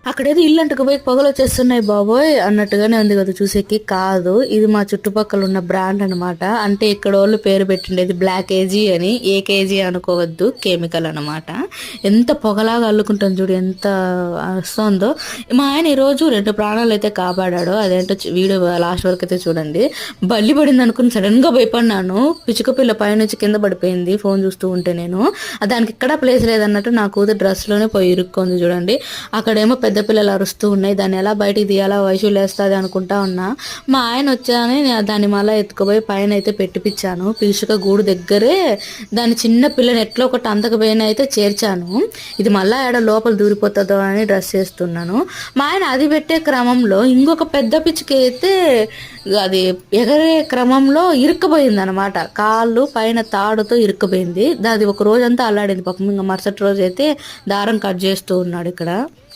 అక్కడేదో ఇల్లు అంటుకుపోయి పొగలు వచ్చేస్తున్నాయి బాబోయ్ అన్నట్టుగానే ఉంది కదా చూసేకి. కాదు, ఇది మా చుట్టుపక్కల ఉన్న బ్రాండ్ అనమాట. అంటే ఇక్కడ వాళ్ళు పేరు పెట్టిండేది బ్లాక్ ఏజీ అని. ఏ కేజీ అనుకోవద్దు, కెమికల్ అనమాట. ఎంత పొగలాగా అల్లుకుంటుంది చూడు, ఎంత వస్తుందో. మా ఆయన ఈరోజు 2 ప్రాణాలు అయితే కాపాడాడు. అదేంటో వీడియో లాస్ట్ వరకు అయితే చూడండి. బల్లి పడింది అనుకుని సడన్ గా భయపడినాను. పిచ్చుక పిల్ల పైనుంచి కింద పడిపోయింది ఫోన్ చూస్తూ ఉంటే. నేను దానికి ఎక్కడ ప్లేస్ లేదన్నట్టు నా కూతురు డ్రెస్ లోనే పోయి ఇరుక్కుంది చూడండి. అక్కడేమో పెద్ద పిల్లలు అరుస్తూ ఉన్నాయి. దాన్ని ఎలా బయటికి తీయాలా, వయసు లేస్తుంది అనుకుంటా ఉన్నా. మా ఆయన వచ్చాని దాన్ని మళ్ళీ ఎత్తుకుపోయి పైన అయితే పెట్టిపించాను. పిచ్చుక గూడు దగ్గరే దాని చిన్న పిల్లని ఎట్లా ఒకటి అంతకపోయిన అయితే చేర్చాను. ఇది మళ్ళా ఏడ లోపల దూరిపోతుందో అని డ్రెస్ చేస్తున్నాను. మా ఆయన అది పెట్టే క్రమంలో ఇంకొక పెద్ద పిచ్చుక అయితే అది ఎగరే క్రమంలో ఇరుక్కుపోయింది అనమాట. కాళ్ళు పైన తాడుతో ఇరుక్కుపోయింది. అది ఒక రోజంతా అల్లాడింది పాపం. ఇంకా మరుసటి రోజు అయితే దారం కట్ చేస్తూ ఉన్నాడు ఇక్కడ.